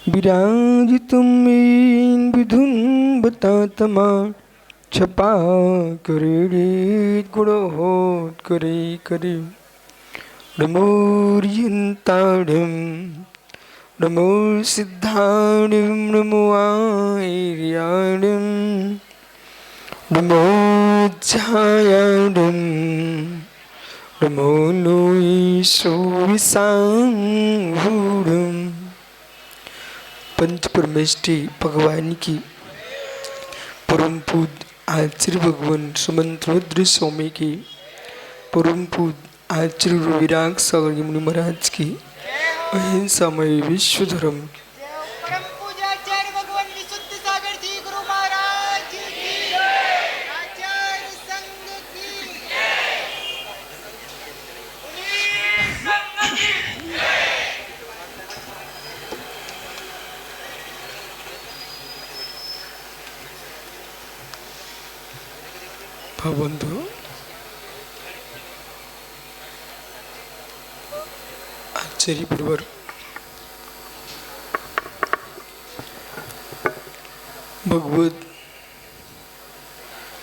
विराजितुं main विधुन बतातमा छपा करेत गुणोत करे करे नमोर्यन्ताडं नमो सिद्धाडं नमो आर्याडं नमो ध्यायाडं नमो लोईशो विसांगूडं। पंच परमेष्ठी भगवान की परम पूज्य आचार्य भगवान सुमंत रुद्र स्वामी की परम पूज्य आचार्य विराग सागर मुनि महाराज की अहिंसामय विश्व धर्म परम पूज्य आचार्य भगवान विशुद्ध सागर जी गुरु महाराज जी की आचार्य संघ की बंधु आचार्य बरोबर भगवत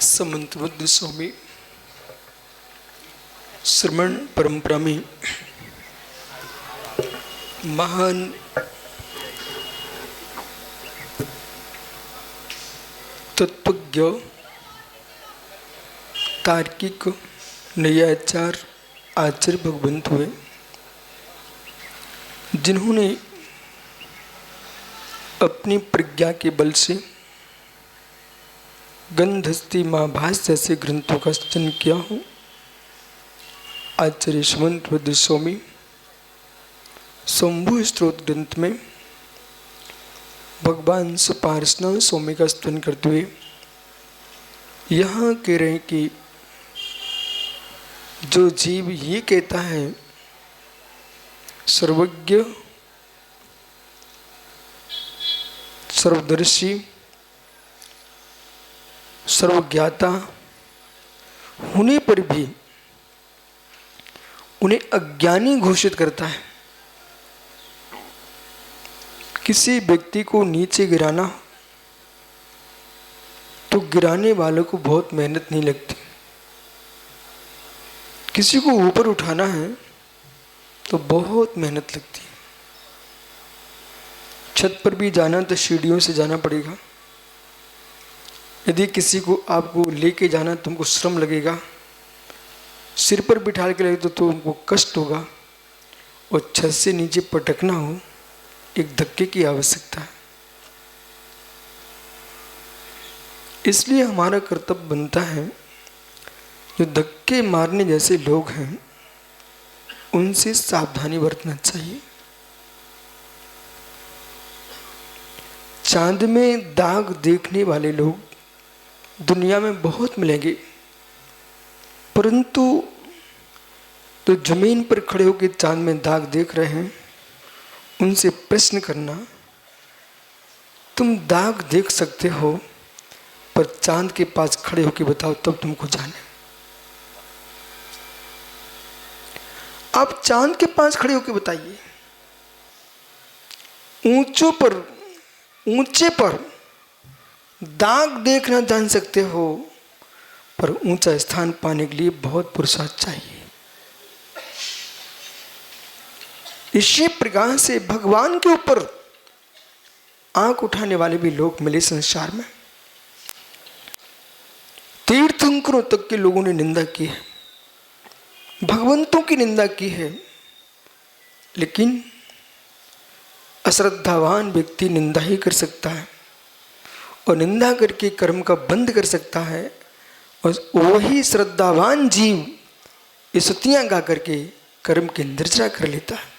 समंत बुद्ध स्वामी श्रमण परंपरा में महान तत्वज्ञ तार्किक नयाचार आचार्य भगवंत हुए, जिन्होंने अपनी प्रज्ञा के बल से गंधस्थी महाभाष्य जैसे ग्रंथों का सृजन किया हो। आचार्य सुमंत बुद्ध स्वामी शंभु स्त्रोत ग्रंथ में भगवान सुपार्श्वनाथ स्वामी का स्तुति करते हुए यहाँ कह रहे हैं कि जो जीव ये कहता है सर्वज्ञ सर्वदर्शी सर्वज्ञाता होने पर भी उन्हें अज्ञानी घोषित करता है। किसी व्यक्ति को नीचे गिराना तो गिराने वालों को बहुत मेहनत नहीं लगती, किसी को ऊपर उठाना है तो बहुत मेहनत लगती है। छत पर भी जाना तो सीढ़ियों से जाना पड़ेगा। यदि किसी को आपको लेके जाना तुमको श्रम लगेगा, सिर पर बिठा के लगे तो तुमको कष्ट होगा, और छत से नीचे पटकना हो एक धक्के की आवश्यकता है। इसलिए हमारा कर्तव्य बनता है जो धक्के मारने जैसे लोग हैं उनसे सावधानी बरतना चाहिए। चांद में दाग देखने वाले लोग दुनिया में बहुत मिलेंगे, परंतु तो जमीन पर खड़े होकर चांद में दाग देख रहे हैं उनसे प्रश्न करना, तुम दाग देख सकते हो पर चांद के पास खड़े होकर बताओ तब तुमको जाने। आप चांद के पास खड़े होकर बताइए, ऊंचे पर दाग देखना जान सकते हो, पर ऊंचा स्थान पाने के लिए बहुत पुरुषार्थ चाहिए। इसी प्रकार से भगवान के ऊपर आंख उठाने वाले भी लोग मिले संसार में। तीर्थंकरों तक के लोगों ने निंदा की है, भगवंतों की निंदा की है, लेकिन अश्रद्धावान व्यक्ति निंदा ही कर सकता है और निंदा करके कर्म का बंद कर सकता है, और वही श्रद्धावान जीव स्तुतियां गा करके कर्म की निर्जरा कर लेता है।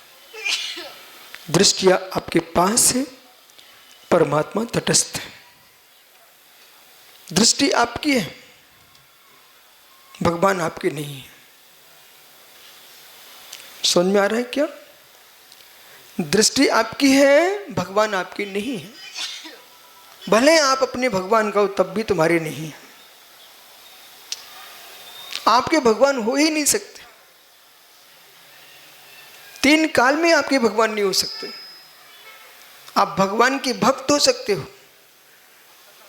दृष्टिया आपके पास है, परमात्मा तटस्थ है। दृष्टि आपकी है, भगवान आपके नहीं है। समझ में आ रहा है क्या? दृष्टि आपकी है, भगवान आपकी नहीं है। भले आप अपने भगवान का हो तब भी तुम्हारे नहीं है। आपके भगवान हो ही नहीं सकते। तीन काल में आपके भगवान नहीं हो सकते। आप भगवान के भक्त हो सकते हो,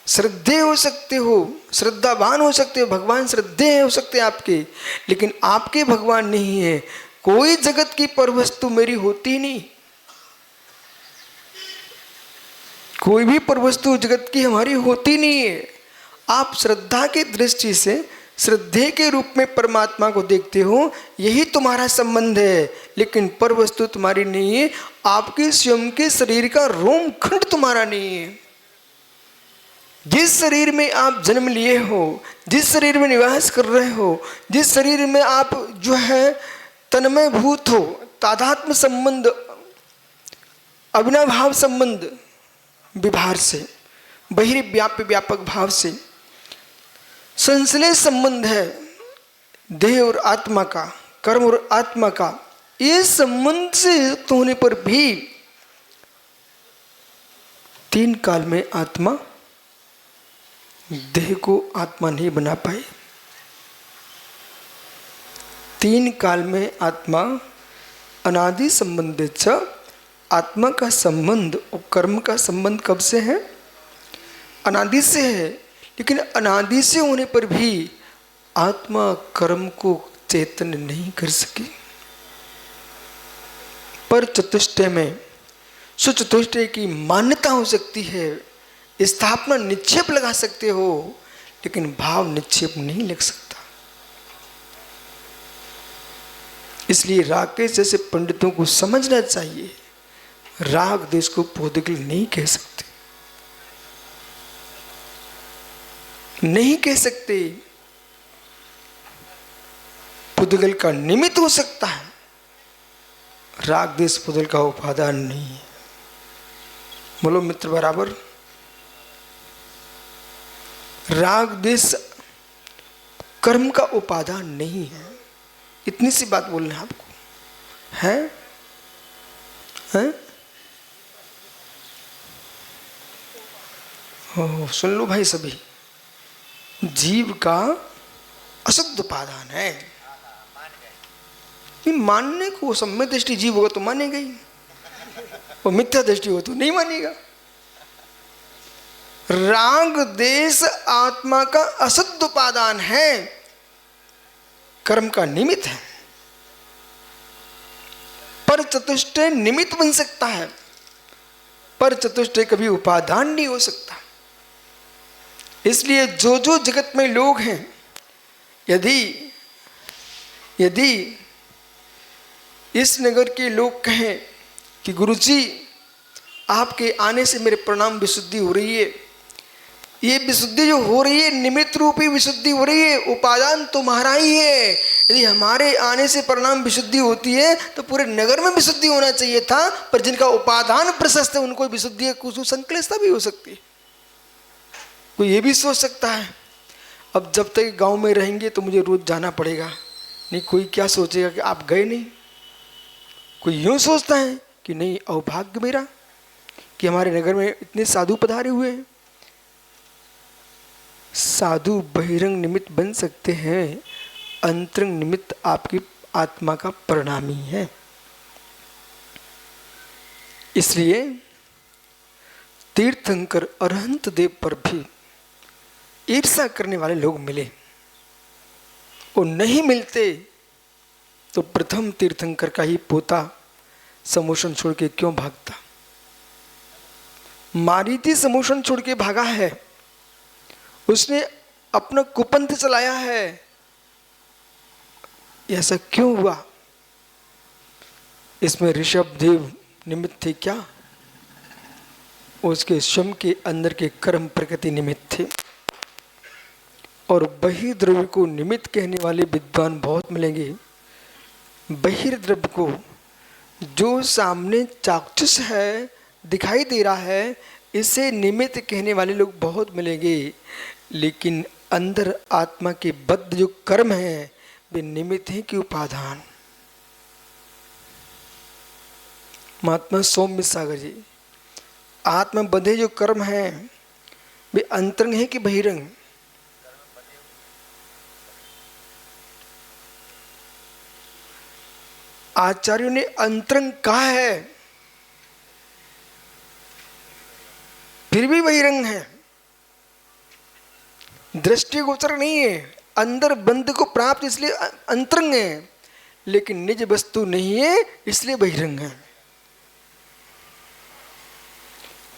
श्रद्धेय हो सकते हो, श्रद्धावान हो सकते हो, भगवान श्रद्धेय हो सकते हैं आपके, लेकिन आपके भगवान नहीं है। कोई जगत की परवस्तु मेरी होती नहीं, कोई भी परवस्तु जगत की हमारी होती नहीं है। आप श्रद्धा की दृष्टि से श्रद्धेय के रूप में परमात्मा को देखते हो, यही तुम्हारा संबंध है, लेकिन परवस्तु तुम्हारी नहीं है। आपके स्वयं के शरीर का रोम खंड तुम्हारा नहीं है। जिस शरीर में आप जन्म लिए हो, जिस शरीर में निवास कर रहे हो, जिस शरीर में आप जो है तन्मय भूत हो, तादात्म्य संबंध, अविनाभाव संबंध, विभार से, बहिर्व्याप्य व्यापक भाव से संश्लेष संबंध है देह और आत्मा का, कर्म और आत्मा का। ये संबंध से युक्त होने पर भी तीन काल में आत्मा देह को आत्मा नहीं बना पाए। तीन काल में आत्मा अनादि संबंधित छ, आत्मा का संबंध और कर्म का संबंध कब से है? अनादि से है। लेकिन अनादि से होने पर भी आत्मा कर्म को चेतन नहीं कर सकी। पर चतुष्टय में सुचतुष्टय की मान्यता हो सकती है, स्थापना निक्षेप लगा सकते हो, लेकिन भाव निक्षेप नहीं लग सकता। इसलिए राकेश जैसे पंडितों को समझना चाहिए, राग देश को पौधगल नहीं कह सकते, नहीं कह सकते। पुद्गल का निमित्त हो सकता है, राग देश पुद्गल का उपादान नहीं है। बोलो मित्र बराबर। राग देश कर्म का उपादान नहीं है। इतनी सी बात बोलना है आपको, है? सुन लो भाई सभी, जीव का अशुद्ध उपादान है। मानने को सम्यक दृष्टि जीव होगा तो मानेगा ही, और मिथ्या दृष्टि हो तो नहीं मानेगा। राग देश आत्मा का अशुद्ध उपादान है, कर्म का निमित्त है। पर चतुष्टय निमित्त बन सकता है, पर चतुष्टय कभी उपादान नहीं हो सकता। इसलिए जो जो जगत में लोग हैं, यदि इस नगर के लोग कहें कि गुरुजी आपके आने से मेरे प्रणाम विशुद्धि हो रही है, ये विशुद्धि जो हो रही है निमित्त रूपी विशुद्धि हो रही है, उपादान तुम्हारा ही है। यदि हमारे आने से परिणाम विशुद्धि होती है तो पूरे नगर में विशुद्धि होना चाहिए था, पर जिनका उपादान प्रशस्त है उनको विशुद्धि है, कुछ संकलेशता भी हो सकती है। कोई ये भी सोच सकता है अब जब तक गांव में रहेंगे तो मुझे रोज जाना पड़ेगा, नहीं कोई क्या सोचेगा कि आप गए नहीं। कोई यूं सोचता है कि नहीं अवभाग्य मेरा कि हमारे नगर में इतने साधु पधारे हुए हैं। साधु बहिरंग निमित्त बन सकते हैं, अंतरंग निमित्त आपकी आत्मा का परिणाम ही है। इसलिए तीर्थंकर अरहंत देव पर भी ईर्ष्या करने वाले लोग मिले, और नहीं मिलते तो प्रथम तीर्थंकर का ही पोता समोषण छोड़ के क्यों भागता? मारीति समोषण छोड़ के भागा है, उसने अपना कुपंथ चलाया है। ऐसा क्यों हुआ? इसमें ऋषभ देव निमित्त थे क्या? उसके स्वयं के अंदर के कर्म प्रकृति निमित्त थे। और बहिर्द्रव्य को निमित्त कहने वाले विद्वान बहुत मिलेंगे। बहिर्द्रव्य को जो सामने चाक्षुष है, दिखाई दे रहा है, इसे निमित्त कहने वाले लोग बहुत मिलेंगे, लेकिन अंदर आत्मा के बद्ध जो कर्म है वे निमित्त हैं कि उपादान। महात्मा सौम्य सागर जी, आत्मा बंधे जो कर्म है वे अंतरंग है कि बहिरंग? आचार्यों ने अंतरंग कहा है, फिर भी बहिरंग है, दृष्टिगोचर नहीं है, अंदर बंद को प्राप्त इसलिए अंतरंग है, लेकिन निज वस्तु नहीं है इसलिए बहिरंग है।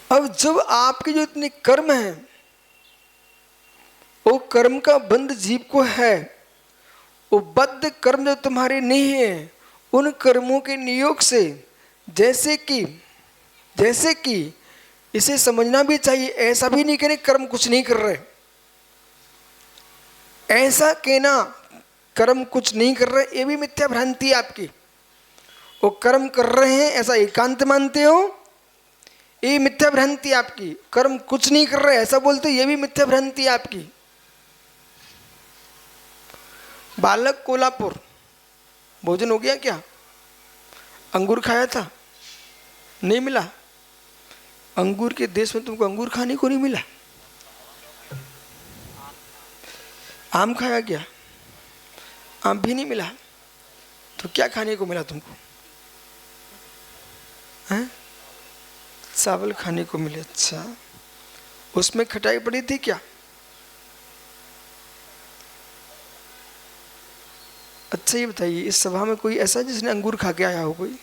अब जब आपके जो इतने कर्म हैं, वो कर्म का बंध जीव को है, वो बद्ध कर्म जो तुम्हारे नहीं है, उन कर्मों के नियोग से जैसे कि इसे समझना भी चाहिए, ऐसा भी नहीं कहने कर्म कुछ नहीं कर रहे, ऐसा कहना कर्म कुछ नहीं कर रहे ये भी मिथ्या भ्रांति है आपकी। वो कर्म कर रहे हैं ऐसा एकांत मानते हो, ये मिथ्या भ्रांति आपकी। कर्म कुछ नहीं कर रहे ऐसा बोलते ये भी मिथ्या भ्रांति आपकी। बालक कोल्हापुर, भोजन हो गया क्या? अंगूर खाया था? नहीं मिला? अंगूर के देश में तुमको अंगूर खाने को नहीं मिला? आम खाया क्या? आम भी नहीं मिला? तो क्या खाने को मिला तुमको? हैं? चावल खाने को मिले। अच्छा, उसमें खटाई पड़ी थी क्या? अच्छा ये बताइए, इस सभा में कोई ऐसा जिसने अंगूर खा के आया हो? कोई?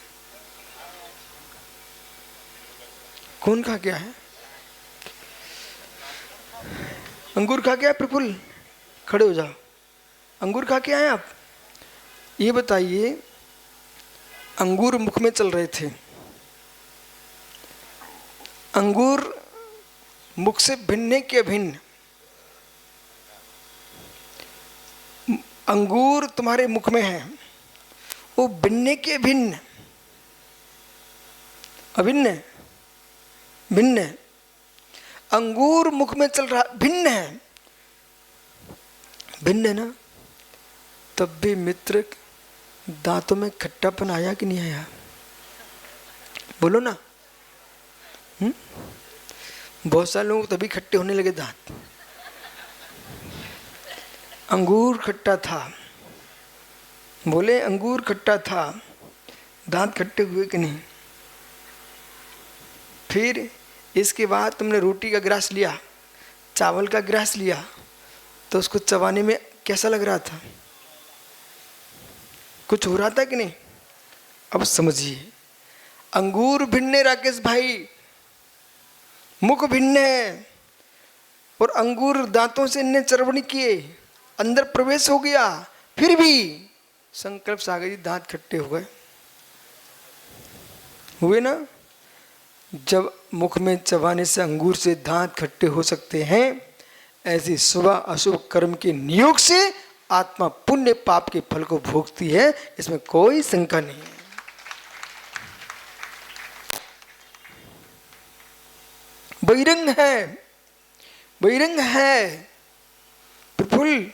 कौन खा के आया है? अंगूर खा के आए? प्रफुल्ल खड़े हो जाओ। अंगूर खा के आए आप? ये बताइए, अंगूर मुख में चल रहे थे, अंगूर मुख से भिन्न के भिन्न, अंगूर तुम्हारे मुख में है, वो भिन्न के भिन्न, अभिन्न, भिन्न। अंगूर मुख में चल रहा, भिन्न है, भिन्न है ना? तब भी मित्र दांतों में खट्टापन आया कि नहीं आया? बोलो ना। बहुत सारे लोग तभी खट्टे होने लगे दांत। अंगूर खट्टा था, बोले अंगूर खट्टा था, दांत खट्टे हुए कि नहीं? फिर इसके बाद तुमने रोटी का ग्रास लिया, चावल का ग्रास लिया, तो उसको चबाने में कैसा लग रहा था? कुछ हो रहा था कि नहीं? अब समझिए, अंगूर भिन्न है राकेश भाई, मुख भिन्न है, और अंगूर दांतों से इनने चरवण किए, अंदर प्रवेश हो गया, फिर भी संकल्प सागर जी दांत खट्टे हो गए, हुए ना? जब मुख में चबाने से अंगूर से दांत खट्टे हो सकते हैं, ऐसे शुभ अशुभ कर्म के नियोग से आत्मा पुण्य पाप के फल को भोगती है, इसमें कोई शंका नहीं है। बहिरंग है, बहिरंग है। प्रफुल्ल,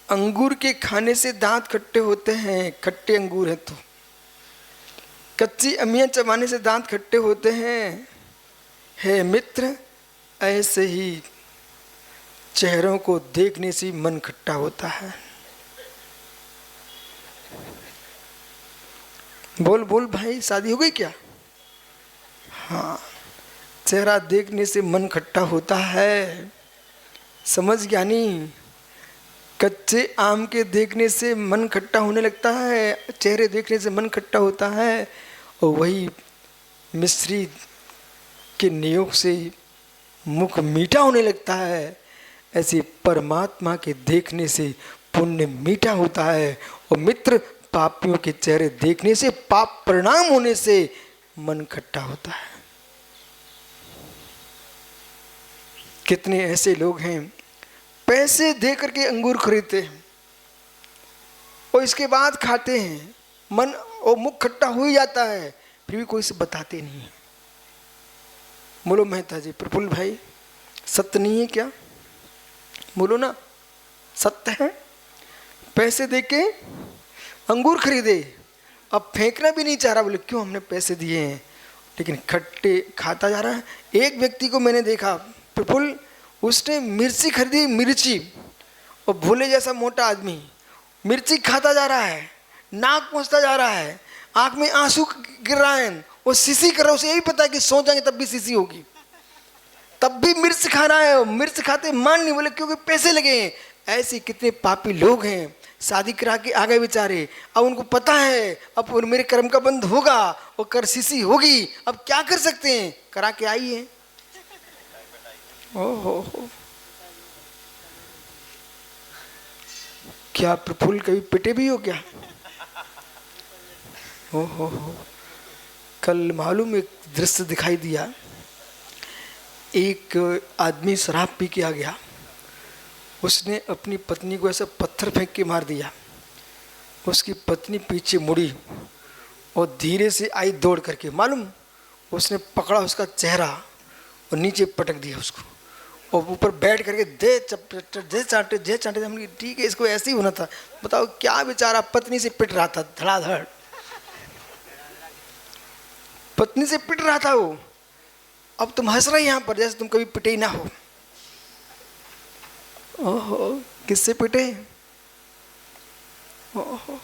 अंगूर के खाने से दांत खट्टे होते हैं, खट्टे अंगूर है तो। कच्ची अमियां चबाने से दांत खट्टे होते हैं। हे मित्र, ऐसे ही चेहरों को देखने से मन खट्टा होता है। बोल बोल भाई, शादी हो गई क्या? हाँ, चेहरा देखने से मन खट्टा होता है, समझ ज्ञानी। कच्चे आम के देखने से मन खट्टा होने लगता है, चेहरे देखने से मन खट्टा होता है, और वही मिश्री के नियोग से मुख मीठा होने लगता है। ऐसे परमात्मा के देखने से पुण्य मीठा होता है, और मित्र पापियों के चेहरे देखने से, पाप परिणाम होने से मन खट्टा होता है। कितने ऐसे लोग हैं पैसे दे करके अंगूर खरीदते हैं और इसके बाद खाते हैं, मन और मुख खट्टा हो ही जाता है, फिर भी कोई से बताते नहीं है। बोलो मेहता जी, प्रफुल्ल भाई, सत्य नहीं है क्या? बोलो ना, सत्य है। पैसे दे के अंगूर खरीदे, अब फेंकना भी नहीं चाह रहा, बोले क्यों, हमने पैसे दिए हैं, लेकिन खट्टे खाता जा रहा है। एक व्यक्ति को मैंने देखा प्रफुल्ल, उसने मिर्ची खरीदी, मिर्ची, और भोले जैसा मोटा आदमी मिर्ची खाता जा रहा है, नाक पहुँचता जा रहा है, आंख में आंसू गिर रहा है, वो सीसी कर रहा है, उसे यही पता है कि सो जाएंगे तब भी सीसी होगी। तब भी मिर्च खा रहा है, मिर्च खाते मान नहीं बोले क्योंकि पैसे लगे हैं। ऐसे कितने पापी लोग हैं, शादी करा के आ गए बेचारे, अब उनको पता है अब मेरे कर्म का बंध होगा और कर शीशी होगी, अब क्या कर सकते हैं, करा के आई है। ओहो, क्या प्रफुल्ल कभी पिटे भी हो क्या? ओहो, कल मालूम एक दृश्य दिखाई दिया, एक आदमी शराब पी के आ गया, उसने अपनी पत्नी को ऐसा पत्थर फेंक के मार दिया। उसकी पत्नी पीछे मुड़ी और धीरे से आई दौड़ करके, मालूम उसने पकड़ा उसका चेहरा और नीचे पटक दिया उसको, और ऊपर बैठ करके दे चांटे। हमने ठीक है, इसको ऐसे ही होना था। बताओ क्या बेचारा पत्नी से पिट रहा था, धड़ाधड़ पत्नी से पिट रहा था वो। अब तुम हंस रहे यहाँ पर जैसे तुम कभी पिटे ही ना हो। ओहो, किससे पिटे? ओहो,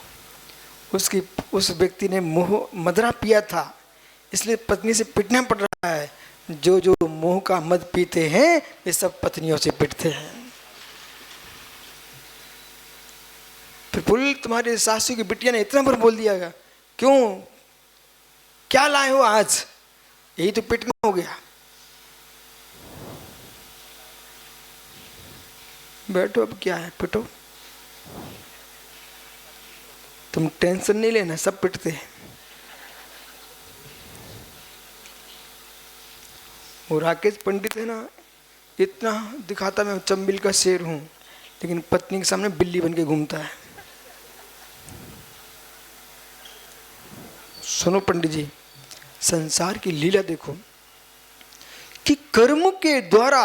उस व्यक्ति ने मदरा पिया था, इसलिए पत्नी से पिटना पड़ रहा है। जो जो मोह का मद पीते हैं वे सब पत्नियों से पिटते हैं। प्रफुल्ल, तुम्हारे सासू की बिटिया ने इतना बार बोल दिया, क्यों, क्या लाए हो आज? यही तो पिटना हो गया। बैठो, अब क्या है, पिटो, तुम टेंशन नहीं लेना, सब पिटते हैं। वो राकेश पंडित है ना, इतना दिखाता मैं चंबिल का शेर हूं, लेकिन पत्नी के सामने बिल्ली बन के घूमता है। सुनो पंडित जी, संसार की लीला देखो कि कर्म के द्वारा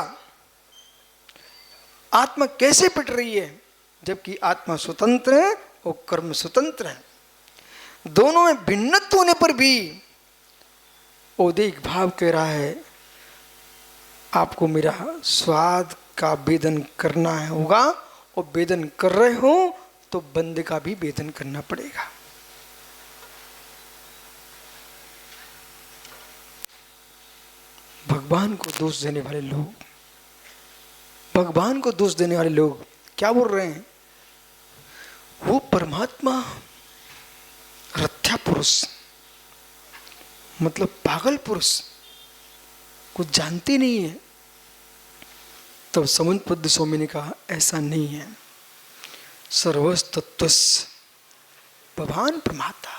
आत्मा कैसे पिट रही है, जबकि आत्मा स्वतंत्र है और कर्म स्वतंत्र है। दोनों में भिन्नत्व होने पर भी औदिक भाव कह रहा है आपको मेरा स्वाद का वेदन करना होगा, और वेदन कर रहे हो तो बंदे का भी वेदन करना पड़ेगा। भगवान को दोष देने वाले लोग, भगवान को दोष देने वाले लोग क्या बोल रहे हैं? वो परमात्मा रथ्या पुरुष, मतलब पागल पुरुष, कुछ जानते नहीं है। तब समुद्रपद स्वामी ने कहा ऐसा नहीं है, सर्वस्तत्वस्य भगवान प्रमाता,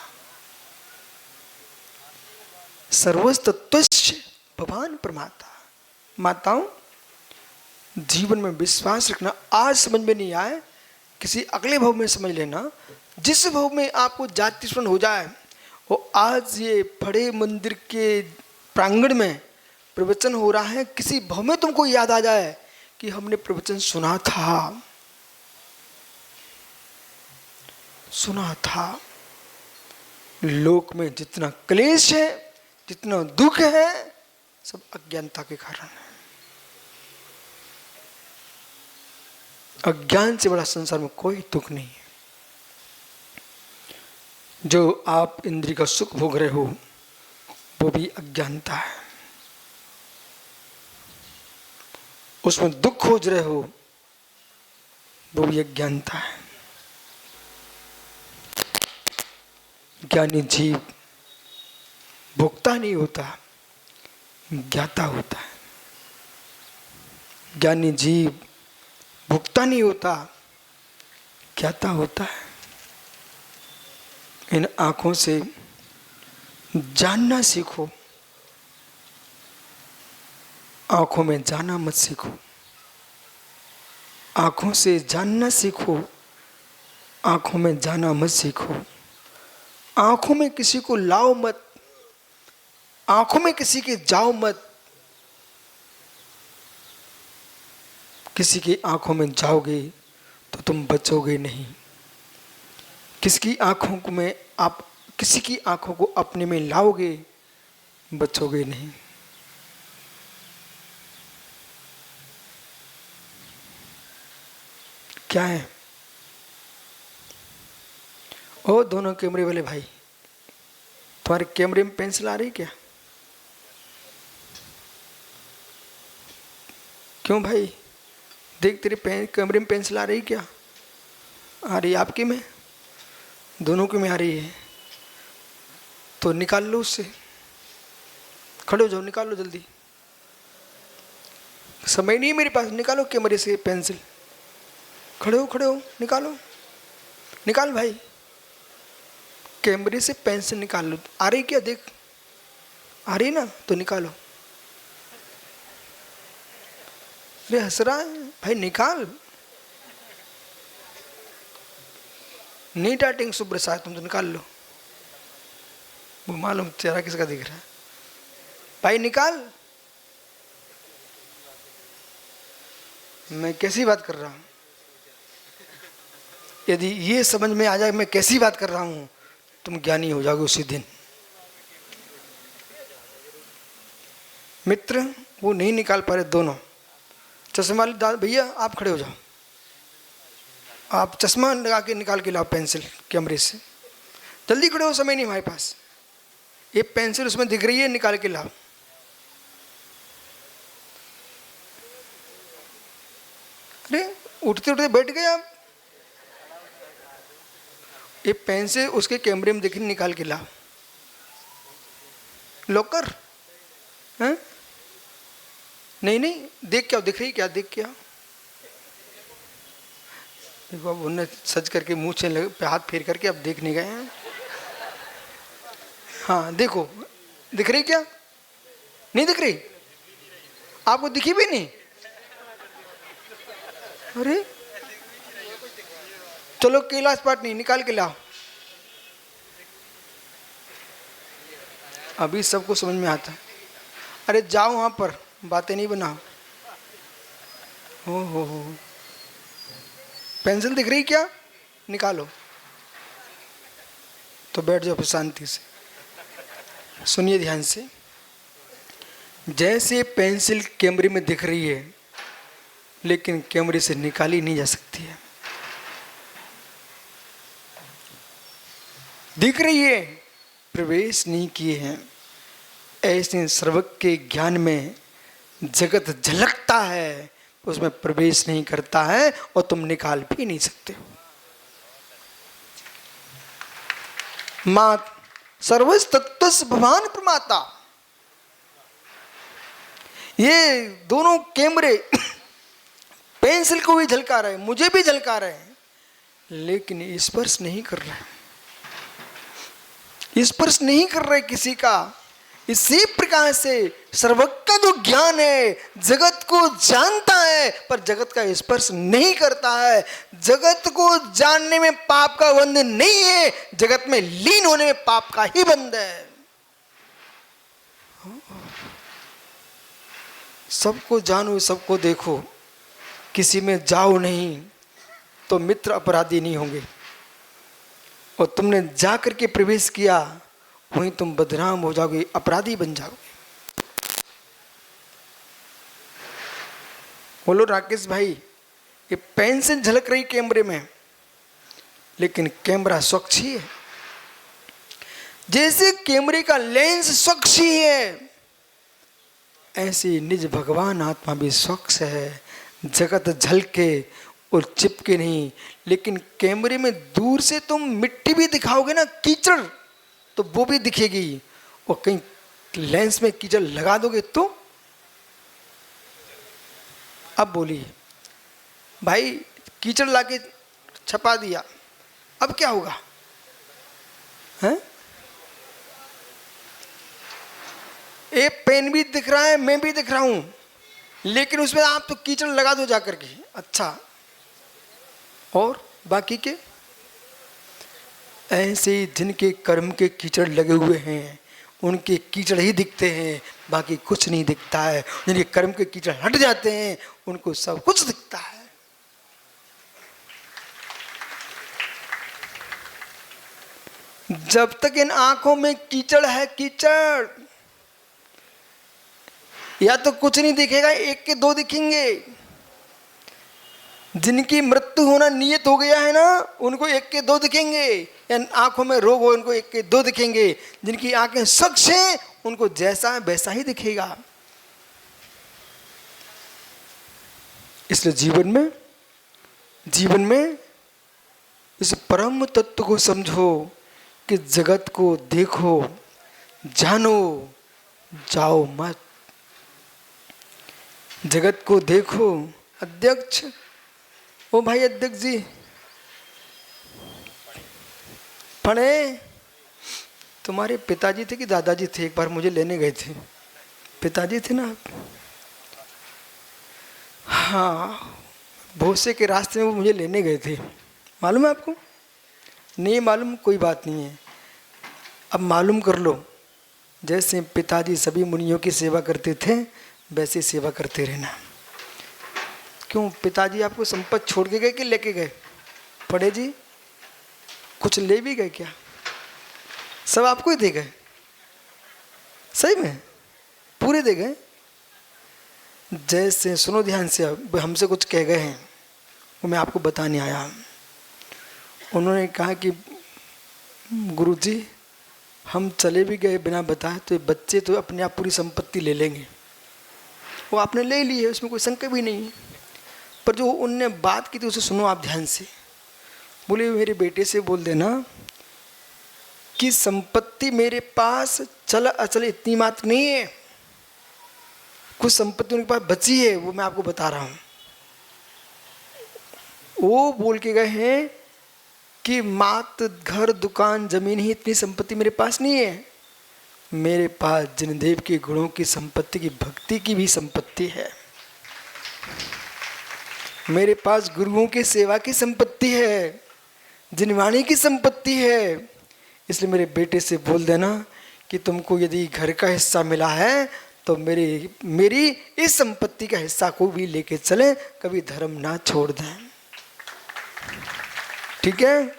सर्वस्तत्वस्य भगवान प्रमाता। माताओं, जीवन में विश्वास रखना, आज समझ में नहीं आए किसी अगले भाव में समझ लेना। जिस भाव में आपको जाति स्मरण हो जाए, और आज ये बड़े मंदिर के प्रांगण में प्रवचन हो रहा है, किसी भाव में तुमको याद आ जाए कि हमने प्रवचन सुना था, सुना था। लोक में जितना क्लेश है, जितना दुख है, सब अज्ञानता के कारण है। अज्ञान से बड़ा संसार में कोई दुख नहीं है। जो आप इंद्रिय का सुख भोग रहे हो वो भी अज्ञानता है, उसमें दुख खोज रहे हो वो भी अज्ञानता है। ज्ञानी जीव भोक्ता नहीं होता, ज्ञाता होता है। ज्ञानी जीव भोक्ता नहीं होता, ज्ञाता होता है। इन आंखों से जानना सीखो, आंखों में जाना मत सीखो। आंखों से जानना सीखो, आंखों में जाना मत सीखो। आंखों में किसी को लाओ मत, आंखों में किसी के जाओ मत। किसी की आंखों में जाओगे तो तुम बचोगे नहीं। किसी आंखों में आप किसी की आंखों को अपने में लाओगे, बचोगे नहीं। क्या है? ओ दोनों कैमरे वाले भाई, तुम्हारे कैमरे में पेंसिल आ रही क्या? क्यों भाई, देख तेरे कैमरे में पेंसिल आ रही क्या? आ रही आपकी में, दोनों की में आ रही है, तो निकाल लो उससे। खड़े हो जाओ, निकाल लो जल्दी, समय नहीं है मेरे पास, निकालो कैमरे से पेंसिल। खड़े हो, निकालो, निकाल भाई, कैमरे से पेंसिल निकाल लो। आ रही क्या, देख आ रही ना, तो निकालो। अरे हंस रहा है भाई, निकाल। नहीं डांटेंगे सुप्रसाद, तुम तो निकाल लो। वो मालूम चेहरा किसका दिख रहा है भाई, निकाल। मैं कैसी बात कर रहा हूं, यदि ये समझ में आ जाए मैं कैसी बात कर रहा हूं, तुम ज्ञानी हो जाओगे उसी दिन। मित्र वो नहीं निकाल पा रहे दोनों। चश्मा वाले भैया आप खड़े हो जाओ, आप चश्मा लगा के निकाल के लाओ पेंसिल कैमरे से, जल्दी खड़े हो, समय नहीं हमारे पास। ये पेंसिल उसमें दिख रही है, निकाल के लाओ। अरे उठते उठते बैठ गए आप। ये पेंसिल उसके कैमरे में दिख रही, निकाल के लाओ। लॉकर हैं? नहीं, देख क्या दिख रही, क्या देख क्या? देखो अब उन्हें सज करके मुंह से पे हाथ फेर करके अब देखने गए हैं। हाँ देखो, दिख रही क्या? नहीं दिख रही, आपको दिखी भी नहीं? अरे चलो कैलाश पाटनी निकाल के लाओ। अभी सबको समझ में आता। अरे जाओ वहां पर, बातें नहीं बनाओ। हो पेंसिल दिख रही क्या? निकालो। तो बैठ जाओ फिर शांति से, सुनिए ध्यान से। जैसे पेंसिल कैमरे में दिख रही है, लेकिन कैमरे से निकाली नहीं जा सकती है। दिख रही है, प्रवेश नहीं किए हैं। ऐसे सर्वज्ञ के ज्ञान में जगत झलकता है, उसमें प्रवेश नहीं करता है और तुम निकाल भी नहीं सकते हो। मात सर्वस तत्वस भगवान प्रमाता, ये दोनों कैमरे पेंसिल को भी झलका रहे, मुझे भी झलका रहे हैं, लेकिन स्पर्श नहीं कर रहे, स्पर्श नहीं कर रहे किसी का। इसी प्रकार से सर्वज्ञ का जो ज्ञान है, जगत को जानता है पर जगत का स्पर्श नहीं करता है। जगत को जानने में पाप का बंध नहीं है, जगत में लीन होने में पाप का ही बंध है। सबको जानो, सबको देखो, किसी में जाओ नहीं तो मित्र अपराधी नहीं होंगे, और तुमने जाकर के प्रवेश किया वहीं तुम बदनाम हो जाओगे, अपराधी बन जाओगे। बोलो राकेश भाई, ये पेंसिल झलक रही कैमरे में, लेकिन कैमरा स्वच्छ ही है। जैसे कैमरे का लेंस स्वच्छ ही है, ऐसे निज भगवान आत्मा भी स्वच्छ है। जगत झलके और चिपके नहीं, लेकिन कैमरे में दूर से तुम मिट्टी भी दिखाओगे ना, कीचड़, तो वो भी दिखेगी, और कहीं लेंस में कीचड़ लगा दोगे तो। अब बोलिए भाई, कीचड़ लाके छपा दिया, अब क्या होगा? हैं? एक पेन भी दिख रहा है, मैं भी दिख रहा हूं, लेकिन उसमें आप तो कीचड़ लगा दो जाकर के। अच्छा, और बाकी के ऐसे जिनके कर्म के कीचड़ लगे हुए हैं, उनके कीचड़ ही दिखते हैं, बाकी कुछ नहीं दिखता है। जिनके कर्म के कीचड़ हट जाते हैं, उनको सब कुछ दिखता है। जब तक इन आंखों में कीचड़ है, कीचड़, या तो कुछ नहीं दिखेगा, एक के दो दिखेंगे। जिनकी मृत्यु होना नियत हो गया है ना, उनको एक के दो दिखेंगे, या आंखों में रोग हो, उनको एक के दो दिखेंगे। जिनकी आंखें स्वच्छ हैं, उनको जैसा है वैसा ही दिखेगा। इसलिए जीवन में इस परम तत्व को समझो कि जगत को देखो, जानो, जाओ मत। जगत को देखो। अध्यक्ष, ओ भाई अध्यक्ष जी, पढ़े। तुम्हारे पिताजी थे कि दादाजी थे? एक बार मुझे लेने गए थे। पिताजी थे ना आप? हाँ, भोसे के रास्ते में वो मुझे लेने गए थे। मालूम है आपको? नहीं मालूम, कोई बात नहीं है, अब मालूम कर लो। जैसे पिताजी सभी मुनियों की सेवा करते थे वैसे सेवा करते रहना। क्यों, पिताजी आपको संपत्ति छोड़ के गए कि लेके गए? पढ़े जी, कुछ ले भी गए क्या? सब आपको ही दे गए? सही में पूरे दे गए? जैसे सुनो ध्यान से, हमसे कुछ कह गए हैं वो मैं आपको बताने आया। उन्होंने कहा कि गुरुजी हम चले भी गए बिना बताए तो ये बच्चे तो अपने आप पूरी संपत्ति ले लेंगे। वो आपने ले ली है, उसमें कोई शंका भी नहीं है, पर जो उनने बात की थी उसे सुनो आप ध्यान से। बोले मेरे बेटे से बोल देना कि संपत्ति मेरे पास चल अचल इतनी मात्र नहीं है, कुछ संपत्ति उनके पास बची है, वो मैं आपको बता रहा हूँ। वो बोल के गए हैं कि मात्र घर दुकान जमीन ही इतनी संपत्ति मेरे पास नहीं है, मेरे पास जिनदेव के गुणों की संपत्ति की, भक्ति की भी संपत्ति है, मेरे पास गुरुओं की सेवा की संपत्ति है, जिनवाणी की संपत्ति है। इसलिए मेरे बेटे से बोल देना कि तुमको यदि घर का हिस्सा मिला है तो मेरी इस संपत्ति का हिस्सा को भी लेके चले, कभी धर्म ना छोड़ दें। ठीक है,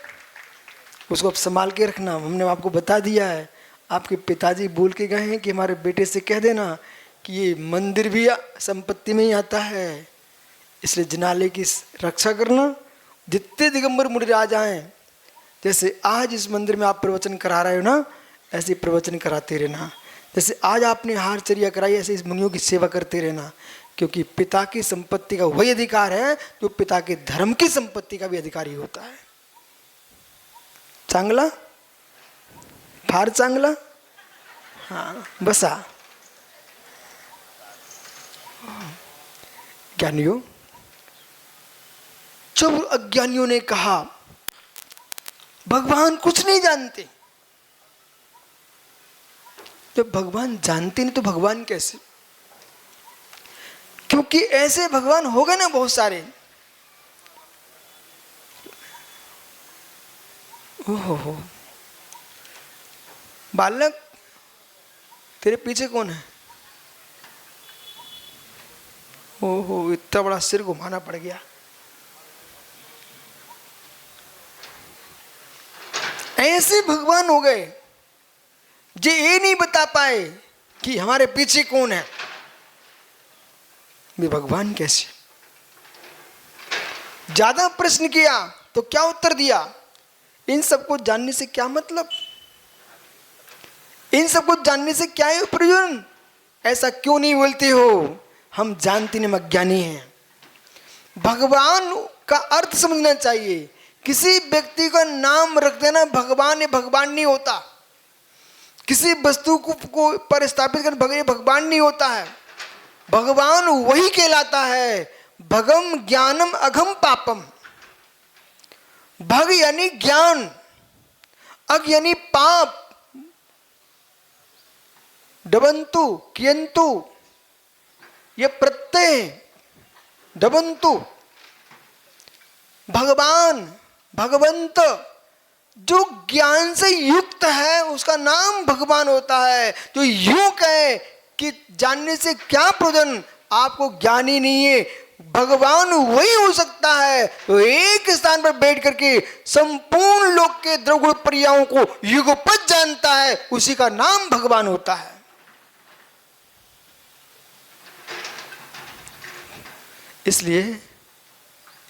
उसको अब संभाल के रखना। हमने आपको बता दिया है। आपके पिताजी बोल के गए हैं कि हमारे बेटे से कह देना कि ये मंदिर भी संपत्ति में ही आता है, इसलिए जिनालय की रक्षा करना। जितने दिगंबर मुनिराज आए, जैसे आज इस मंदिर में आप प्रवचन करा रहे हो ना, ऐसे प्रवचन कराते रहना। जैसे आज आपने हार चर्या कराई, ऐसे इस मुनियों की सेवा करते रहना, क्योंकि पिता की संपत्ति का वही अधिकार है जो पिता के धर्म की संपत्ति का भी अधिकारी होता है। चांगला, फार चांगला। हाँ बसा। ज्ञानियों, जब अज्ञानियों ने कहा भगवान कुछ नहीं जानते, जब भगवान जानते नहीं तो भगवान कैसे? क्योंकि ऐसे भगवान हो गए ना बहुत सारे। ओहो, बालक तेरे पीछे कौन है? ओहो, इतना बड़ा सिर घुमाना पड़ गया। ऐसे भगवान हो गए जो ये नहीं बता पाए कि हमारे पीछे कौन है। वे भगवान कैसे? ज्यादा प्रश्न किया तो क्या उत्तर दिया? इन सबको जानने से क्या मतलब, इन सबको जानने से क्या है प्रयोजन? ऐसा क्यों नहीं बोलते हो? हम जानते नहीं, हम अज्ञानी हैं। भगवान का अर्थ समझना चाहिए। किसी व्यक्ति का नाम रख देना भगवान, ये भगवान नहीं होता। किसी वस्तु को पर स्थापित करना भगवान नहीं होता है। भगवान वही कहलाता है भगम ज्ञानम अघम पापम। भग यानी ज्ञान, अग यानी पाप, डबंतु कियंतु ये प्रत्यय डबंतु। भगवान, भगवंत जो ज्ञान से युक्त है उसका नाम भगवान होता है। जो युक्त है कि जानने से क्या प्रयोजन, आपको ज्ञान ही नहीं है। भगवान वही हो सकता है तो एक स्थान पर बैठ करके संपूर्ण लोक के द्रवगुण पर्यायों को युगपत जानता है, उसी का नाम भगवान होता है।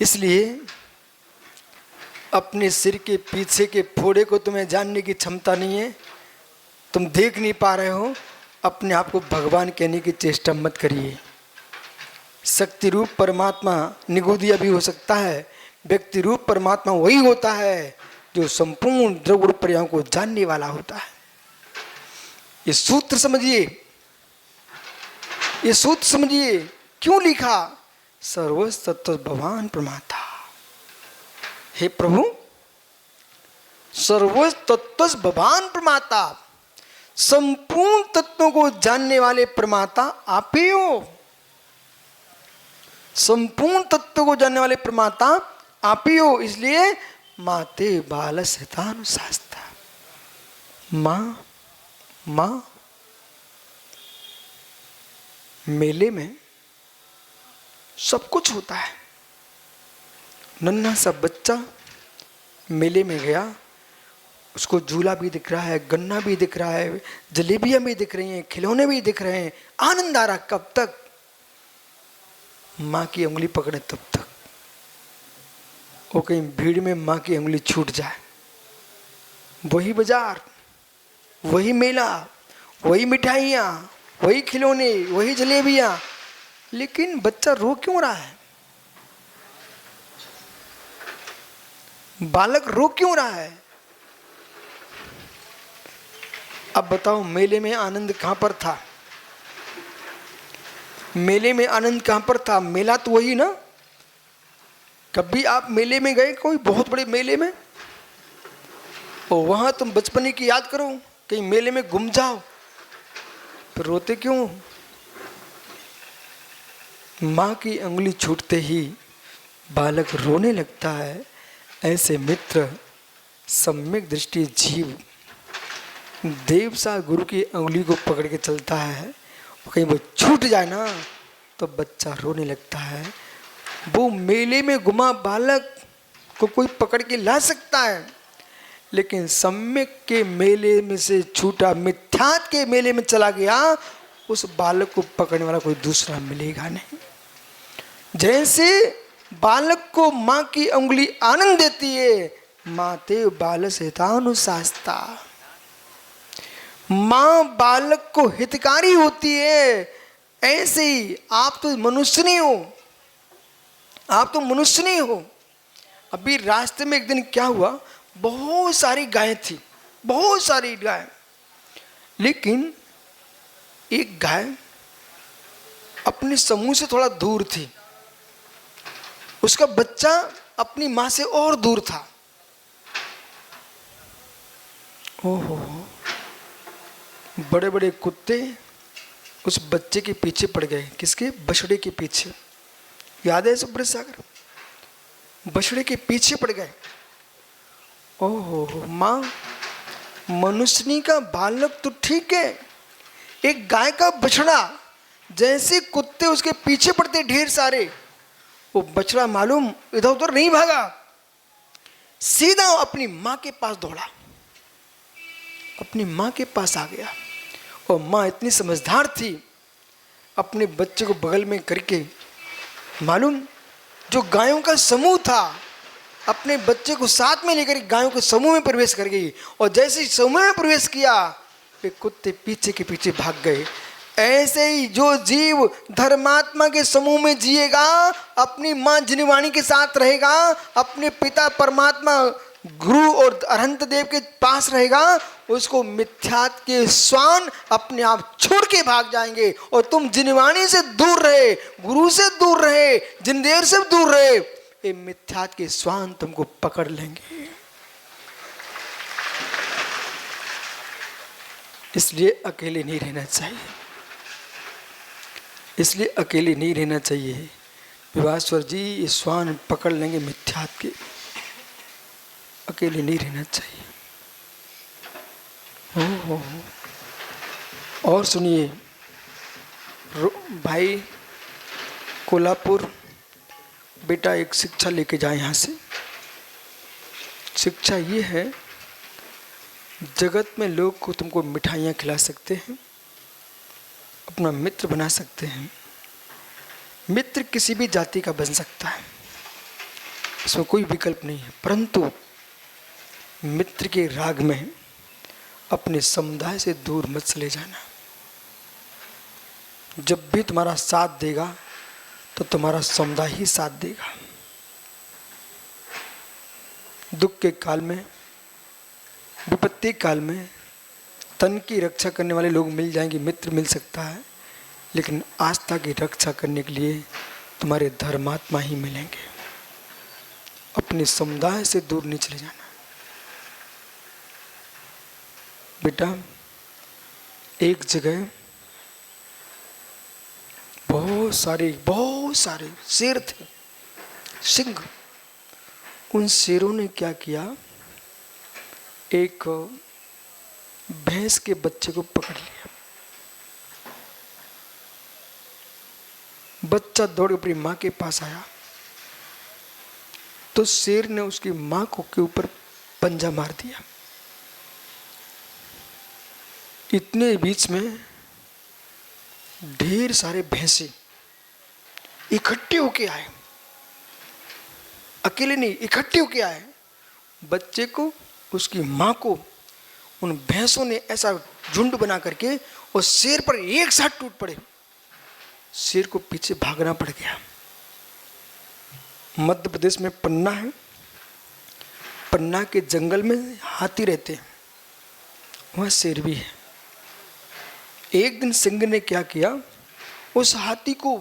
इसलिए अपने सिर के पीछे के फोड़े को तुम्हें जानने की क्षमता नहीं है, तुम देख नहीं पा रहे हो, अपने आप को भगवान कहने की चेष्टा मत करिए। शक्ति रूप परमात्मा निगोदिया भी हो सकता है। व्यक्ति रूप परमात्मा वही होता है जो संपूर्ण द्रव्य रूप पर्यायों को जानने वाला होता है। ये सूत्र समझिए, ये सूत्र समझिए क्यों लिखा, सर्वतत्व भगवान प्रमाता। हे प्रभु, सर्वतत्व भगवान प्रमाता, संपूर्ण तत्वों को जानने वाले प्रमाता आप ही हो। संपूर्ण तत्व को जानने वाले प्रमाता आप ही हो। इसलिए माते बाल शतानुशास्ता, माँ मेले में सब कुछ होता है। नन्हा सा बच्चा मेले में गया, उसको झूला भी दिख रहा है, गन्ना भी दिख रहा है, जलेबियां भी दिख रही हैं, खिलौने भी दिख रहे हैं, आनंद आ रहा। कब तक? माँ की उंगली पकड़े तब तक। वो कहीं भीड़ में माँ की उंगली छूट जाए। वही बाजार, वही मेला, वही मिठाइयाँ, वही खिलौने, वही जलेबियां, लेकिन बच्चा रो क्यों रहा है? बालक रो क्यों रहा है? अब बताओ, मेले में आनंद कहां पर था? मेले में आनंद कहां पर था? मेला तो वही ना। कभी आप मेले में गए, कोई बहुत बड़े मेले में, और वहां तुम बचपने की याद करो, कहीं मेले में गुम जाओ, फिर रोते क्यों? माँ की उंगली छूटते ही बालक रोने लगता है। ऐसे मित्र सम्यक दृष्टि जीव देव सा गुरु की उंगली को पकड़ के चलता है, कहीं वो छूट जाए ना तो बच्चा रोने लगता है। वो मेले में गुमा बालक को कोई पकड़ के ला सकता है, लेकिन सम्यक के मेले में से छूटा, मिथ्यात के मेले में चला गया, उस बालक को पकड़ने वाला कोई दूसरा मिलेगा नहीं। जैसे बालक को माँ की उंगली आनंद देती है, माते बाल शतानुशास्ता, माँ बालक को हितकारी होती है। ऐसे ही आप तो मनुष्य नहीं हो, आप तो मनुष्य नहीं हो। अभी रास्ते में एक दिन क्या हुआ, बहुत सारी गायें थी, बहुत सारी गाय, लेकिन एक गाय अपने समूह से थोड़ा दूर थी। उसका बच्चा अपनी मां से और दूर था। ओहो, बड़े बड़े कुत्ते उस बच्चे के पीछे पड़ गए। किसके? बछड़े के पीछे। याद है सुब्रत सागर? बछड़े के पीछे पड़ गए। ओहो, माँ मनुष्यनी का बालक तो ठीक है, एक गाय का बछड़ा, जैसे कुत्ते उसके पीछे पड़ते ढेर सारे, वो बछड़ा मालूम इधर उधर नहीं भागा, सीधा अपनी माँ के पास दौड़ा, अपनी माँ के पास आ गया। और माँ इतनी समझदार थी, अपने बच्चे को बगल में करके, मालूम जो गायों का समूह था, अपने बच्चे को साथ में लेकर गायों के समूह में प्रवेश कर गई। और जैसे ही समूह में प्रवेश किया, वे कुत्ते पीछे के पीछे भाग गए। ऐसे ही जो जीव धर्मात्मा के समूह में जिएगा, अपनी माँ जिनवाणी के साथ रहेगा, अपने पिता परमात्मा गुरु और अनंत देव के पास रहेगा, उसको मिथ्यात के स्वान अपने आप छोड़ के भाग जाएंगे। और तुम जिनवाणी से दूर रहे, गुरु से दूर रहे, जिनदेव से दूर रहे, ये मिथ्यात के स्वान तुमको पकड़ लेंगे। इसलिए अकेले नहीं रहना चाहिए, इसलिए अकेले नहीं रहना चाहिए। विवासवर जी ये स्वान पकड़ लेंगे मिथ्यात के, अकेले नहीं रहना चाहिए। हो। और सुनिए भाई, कोल्हापुर बेटा एक शिक्षा लेके जाए यहाँ से। शिक्षा ये है, जगत में लोग को तुमको मिठाइयाँ खिला सकते हैं, अपना मित्र बना सकते हैं। मित्र किसी भी जाति का बन सकता है, इसमें कोई विकल्प नहीं है, परंतु मित्र के राग में अपने समुदाय से दूर मत चले जाना। जब भी तुम्हारा साथ देगा तो तुम्हारा समुदाय ही साथ देगा। दुख के काल में, विपत्ति काल में तन की रक्षा करने वाले लोग मिल जाएंगे, मित्र मिल सकता है, लेकिन आस्था की रक्षा करने के लिए तुम्हारे धर्मात्मा ही मिलेंगे। अपने समुदाय से दूर नहीं चले जाना। बेटा, एक जगह बहुत सारे शेर थे, सिंह। उन शेरों ने क्या किया, एक भैंस के बच्चे को पकड़ लिया। बच्चा दौड़ अपनी माँ के पास आया तो शेर ने उसकी माँ को के ऊपर पंजा मार दिया। इतने बीच में ढेर सारे भैंसे इकट्ठे होके आए, अकेले नहीं, इकट्ठे होके आए। बच्चे को, उसकी माँ को उन भैंसों ने ऐसा झुंड बना करके और शेर पर एक साथ टूट पड़े। शेर को पीछे भागना पड़ गया। मध्य प्रदेश में पन्ना है, पन्ना के जंगल में हाथी रहते हैं, वहाँ शेर भी है। एक दिन सिंह ने क्या किया, उस हाथी को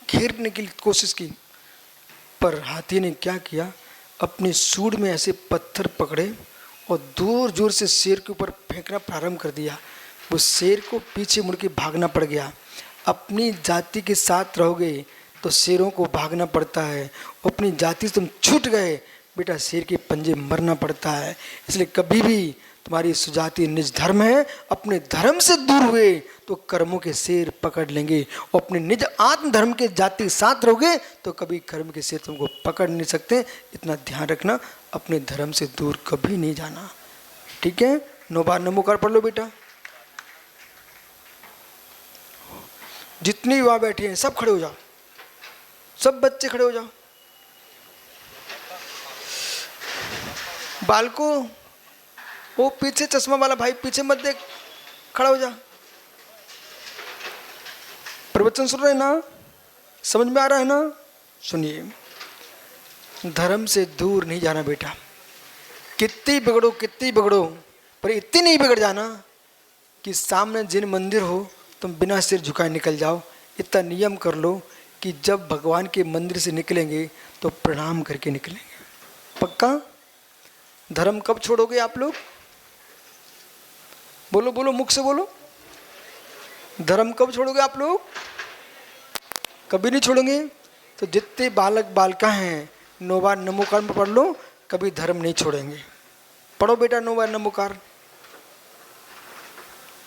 घेरने की कोशिश की, पर हाथी ने क्या किया, अपने सूंड में ऐसे पत्थर पकड़े और जोर जोर से शेर के ऊपर फेंकना प्रारंभ कर दिया। वो शेर को पीछे मुड़ के भागना पड़ गया। अपनी जाति के साथ रहोगे तो शेरों को भागना पड़ता है, अपनी जाति से तुम छूट गए बेटा, शेर के पंजे मरना पड़ता है। इसलिए कभी भी तुम्हारी सुजाति निज धर्म है, अपने धर्म से दूर हुए तो कर्मों के शेर पकड़ लेंगे, और अपने निज आत्म धर्म के जाति के साथ रहोगे तो कभी कर्म के शेर तुमको पकड़ नहीं सकते। इतना ध्यान रखना, अपने धर्म से दूर कभी नहीं जाना। ठीक है, 9 बार नमोकार पढ़ लो बेटा। जितने युवा बैठे हैं सब खड़े हो जाओ, सब बच्चे खड़े हो जाओ। बालको, वो पीछे चश्मा वाला भाई पीछे मत देख, खड़ा हो जा। प्रवचन सुन रहे ना, समझ में आ रहा है ना? सुनिए, धर्म से दूर नहीं जाना बेटा। कितनी बिगड़ो, पर इतनी नहीं बिगड़ जाना कि सामने जिन मंदिर हो तुम बिना सिर झुकाए निकल जाओ। इतना नियम कर लो कि जब भगवान के मंदिर से निकलेंगे तो प्रणाम करके निकलेंगे। पक्का? धर्म कब छोड़ोगे आप लोग? बोलो बोलो, मुख से बोलो। धर्म कब छोड़ोगे आप लोग? कभी नहीं छोड़ोगे। तो जितने बालक बालिका हैं 9 बार नमोकार में पढ़ लो, कभी धर्म नहीं छोड़ेंगे। पढ़ो बेटा 9 बार नमोकार।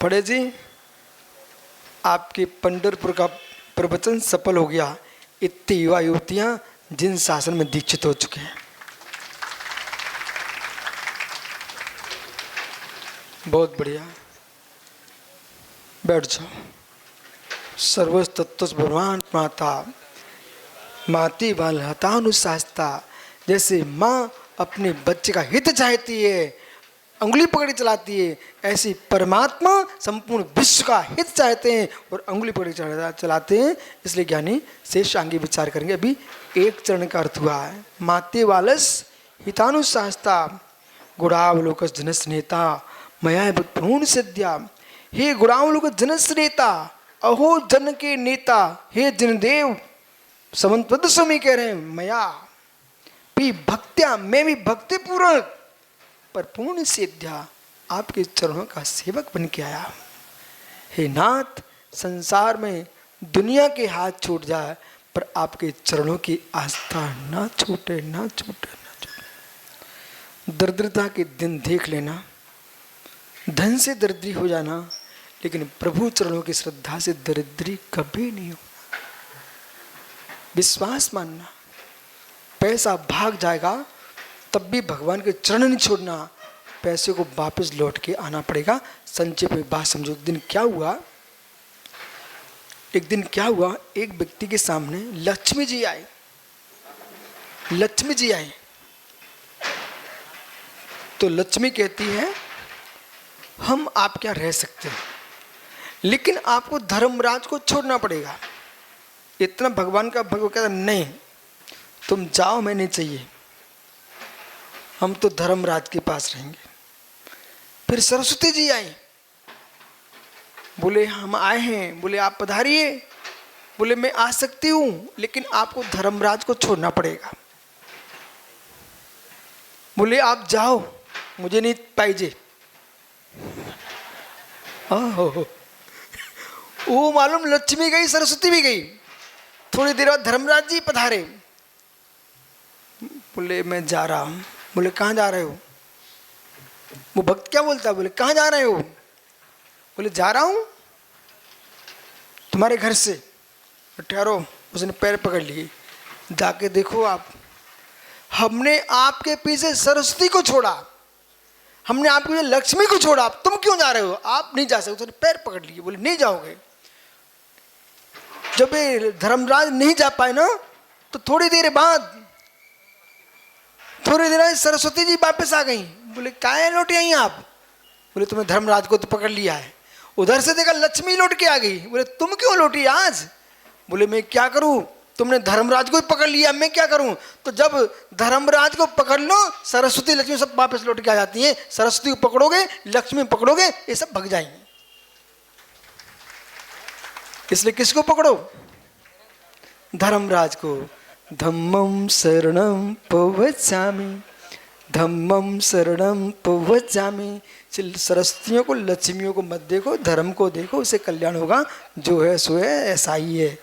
पढ़े जी। आपके पंढरपुर का प्रवचन सफल हो गया। इतनी युवा युवतियां जिन शासन में दीक्षित हो चुके हैं, बहुत बढ़िया। बैठ जाओ। सर्वस्तत्व भगवान माता, माती बाल हतानुशास्ता। जैसे माँ अपने बच्चे का हित चाहती है, अंगुली पकड़ी चलाती है, ऐसी परमात्मा संपूर्ण विश्व का हित चाहते हैं और अंगुली पकड़ी चलाते हैं। इसलिए ज्ञानी शेष आगे विचार करेंगे। अभी एक चरण का अर्थ हुआ है। माते वालस हितानुशास्ता गुणावलोकस जनस नेता मया पूर्ण सिद्ध्या। हे गुणावलोकस जनस नेता, अहो जन के नेता, हे जनदेव। समन्वद स्वामी कह रहे हैं, मया भी भक्त्या, मैं भी भक्ति पूर्वक पर पूर्ण सिद्ध्या आपके चरणों का सेवक बन के आया। हे नाथ, संसार में दुनिया के हाथ छूट जाए पर आपके चरणों की आस्था ना छूटे, ना छूटे, ना छूटे। दरिद्रता के दिन देख लेना, धन से दरिद्री हो जाना, लेकिन प्रभु चरणों की श्रद्धा से दरिद्री कभी नहीं होना। विश्वास मानना। पैसा भाग जाएगा तब भी भगवान के चरण नहीं छोड़ना, पैसे को वापस लौट के आना पड़ेगा। संक्षेप में बात समझो। एक दिन क्या हुआ, एक व्यक्ति के सामने लक्ष्मी जी आए। तो लक्ष्मी कहती है, हम आपके यहाँ रह सकते हैं, लेकिन आपको धर्मराज को छोड़ना पड़ेगा। इतना भगवान का भक्त कहता नहीं, तुम जाओ, मैं नहीं चाहिए, हम तो धर्मराज के पास रहेंगे। फिर सरस्वती जी आई, बोले हम आए हैं। बोले आप पधारिए। बोले मैं आ सकती हूं, लेकिन आपको धर्मराज को छोड़ना पड़ेगा। बोले आप जाओ, मुझे नहीं पाइजे। वो मालूम लक्ष्मी गई, सरस्वती भी गई। थोड़ी देर बाद धर्मराज जी पधारे। बोले मैं जा रहा हूं। बोले कहाँ जा रहे हो? वो भक्त क्या बोलता है? बोले कहाँ जा रहे हो? बोले जा रहा हूं तुम्हारे घर से। ठहरो। उसने पैर पकड़ लिए। जाके देखो आप, हमने आपके पीछे सरस्वती को छोड़ा, हमने आपके पीछे लक्ष्मी को छोड़ा, तुम क्यों जा रहे हो? आप नहीं जा सकते। उसने पैर पकड़ लिए। बोले नहीं जाओगे। जब ये धर्मराज नहीं जा पाए ना, तो थोड़ी देर बाद सरस्वती जी वापस आ गई। बोले काहे लौट आई आप? बोले तुम्हें धर्मराज को तो पकड़ लिया है। उधर से देखा लक्ष्मी लौट के आ गई। बोले तुम क्यों लौटी आज? बोले मैं क्या करूं, तुमने धर्मराज को ही पकड़ लिया, मैं क्या करूं? तो जब धर्मराज को पकड़ लो, सरस्वती लक्ष्मी सब वापस लौट के आ जाती हैं। सरस्वती को पकड़ोगे, लक्ष्मी पकड़ोगे, ये सब भग जाएंगे। इसलिए किसको पकड़ो? धर्मराज को। धम्मं शरणं प्रव्रजामि, धम्मं शरणं प्रव्रजामि। सरस्वतियों को, लक्ष्मियों को मत देखो, धर्म को देखो, उसे कल्याण होगा। जो है सो है, ऐसा ही है।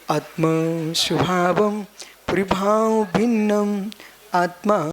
आत्मा स्वभावम परिभाव भिन्नम आत्मा